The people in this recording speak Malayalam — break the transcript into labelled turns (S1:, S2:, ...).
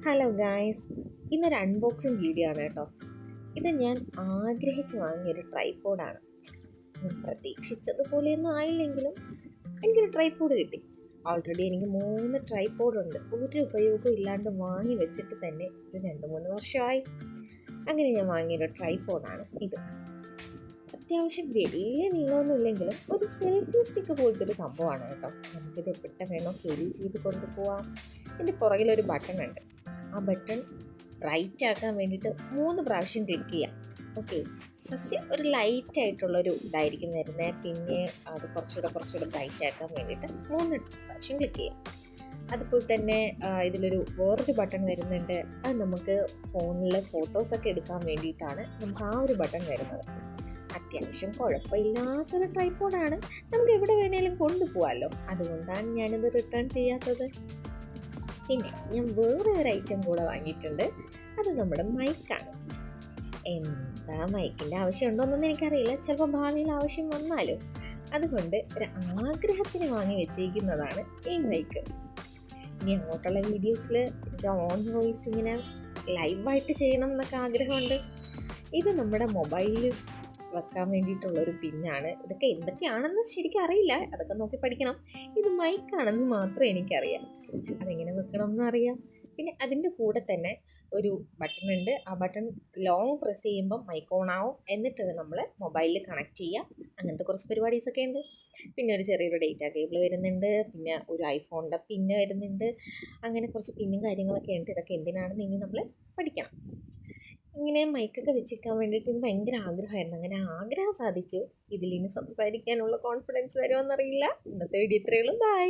S1: ഹലോ ഗായ്സ്, ഇന്നൊരു അൺബോക്സിങ് വീഡിയോ ആണ് കേട്ടോ. ഇത് ഞാൻ ആഗ്രഹിച്ച് വാങ്ങിയൊരു ട്രൈപോഡാണ്. ഞാൻ പ്രതീക്ഷിച്ചതുപോലെയൊന്നും ആയില്ലെങ്കിലും എനിക്കൊരു ട്രൈപോഡ് കിട്ടി. ഓൾറെഡി എനിക്ക് 3 ട്രൈപോഡുണ്ട്. ഒരു ഉപയോഗവും ഇല്ലാണ്ട് വാങ്ങി വെച്ചിട്ട് തന്നെ ഒരു 2-3 വർഷമായി. അങ്ങനെ ഞാൻ വാങ്ങിയൊരു ട്രൈപോഡാണ് ഇത്. അത്യാവശ്യം വലിയ നീളമൊന്നും ഇല്ലെങ്കിലും ഒരു സെൽഫി സ്റ്റിക്ക് പോലത്തെ ഒരു സംഭവമാണ് കേട്ടോ. നമുക്കിത് എവിടെ വേണോ ക്യാരി ചെയ്ത് കൊണ്ടുപോകാം. ഇതിൻ്റെ പുറകിലൊരു ബട്ടൺ ഉണ്ട്. ആ ബട്ടൺ ബ്രൈറ്റ് ആക്കാൻ വേണ്ടിയിട്ട് 3 പ്രാവശ്യം ക്ലിക്ക് ചെയ്യാം. ഓക്കെ, ഫസ്റ്റ് ഒരു ലൈറ്റ് ആയിട്ടുള്ളൊരു ഇതായിരിക്കും വരുന്നത്. പിന്നെ അത് കുറച്ചുകൂടെ ബ്രൈറ്റ് ആക്കാൻ വേണ്ടിയിട്ട് 3 പ്രാവശ്യം ക്ലിക്ക് ചെയ്യാം. അതുപോലെ തന്നെ ഇതിലൊരു വേറൊരു ബട്ടൺ വരുന്നുണ്ട്. അത് നമുക്ക് ഫോണിൽ ഫോട്ടോസൊക്കെ എടുക്കാൻ വേണ്ടിയിട്ടാണ് നമുക്ക് ആ ഒരു ബട്ടൺ വരുന്നത്. അത്യാവശ്യം കുഴപ്പമില്ലാത്തൊരു ട്രൈപോഡാണ്. നമുക്ക് എവിടെ വേണേലും കൊണ്ടുപോകാമല്ലോ. അതുകൊണ്ടാണ് ഞാനിത് റിട്ടേൺ ചെയ്യാത്തത്. പിന്നെ ഞാൻ വേറെ ഒരു ഐറ്റം കൂടെ വാങ്ങിയിട്ടുണ്ട്. അത് നമ്മുടെ മൈക്കാണ്. എന്താ മൈക്കിൻ്റെ ആവശ്യമുണ്ടോയെന്നൊന്നും എനിക്കറിയില്ല. ചിലപ്പോൾ ഭാവിയിൽ ആവശ്യം വന്നാലോ. അതുകൊണ്ട് ഒരു ആഗ്രഹത്തിന് വാങ്ങി വെച്ചിരിക്കുന്നതാണ് ഈ മൈക്ക്. ഇനി അങ്ങോട്ടുള്ള വീഡിയോസിൽ എനിക്ക് ഓൺ വോയിസ് ഇങ്ങനെ ലൈവായിട്ട് ചെയ്യണം എന്നൊക്കെ ആഗ്രഹമുണ്ട്. ഇത് നമ്മുടെ മൊബൈലിൽ വെക്കാൻ വേണ്ടിയിട്ടുള്ളൊരു പിന്നാണ്. ഇതൊക്കെ എന്തൊക്കെയാണെന്ന് ശരിക്കും അറിയില്ല. അതൊക്കെ നോക്കി പഠിക്കണം. ഇത് മൈക്കാണെന്ന് മാത്രമേ എനിക്കറിയാം. അതെങ്ങനെ വെക്കണം എന്നറിയാം. പിന്നെ അതിൻ്റെ കൂടെ തന്നെ ഒരു ബട്ടൺ ഉണ്ട്. ആ ബട്ടൺ ലോങ് പ്രസ് ചെയ്യുമ്പോൾ മൈക്ക് ഓൺ ആവും. എന്നിട്ട് നമ്മൾ മൊബൈലിൽ കണക്ട് ചെയ്യാം. അങ്ങനത്തെ കുറച്ച് പരിപാടീസൊക്കെ ഉണ്ട്. പിന്നെ ഒരു ചെറിയൊരു ഡേറ്റ കേബിൾ വരുന്നുണ്ട്. പിന്നെ ഒരു ഐഫോണിൻ്റെ പിന്ന് വരുന്നുണ്ട്. അങ്ങനെ കുറച്ച് പിന്നും കാര്യങ്ങളൊക്കെ ഉണ്ട്. ഇതൊക്കെ എന്തിനാണെന്ന് ഇനി നമ്മൾ പഠിക്കണം. ഇങ്ങനെ മൈക്കൊക്കെ വെച്ചിരിക്കാൻ വേണ്ടിയിട്ട് ഭയങ്കര ആഗ്രഹമായിരുന്നു. അങ്ങനെ ആഗ്രഹം സാധിച്ചു. ഇതിലിനി സംസാരിക്കാനുള്ള കോൺഫിഡൻസ് വരുമോയെന്നറിയില്ല. ഇന്നത്തെ വീഡിയോ ഇത്രയേ ഉള്ളൂ. ബൈ.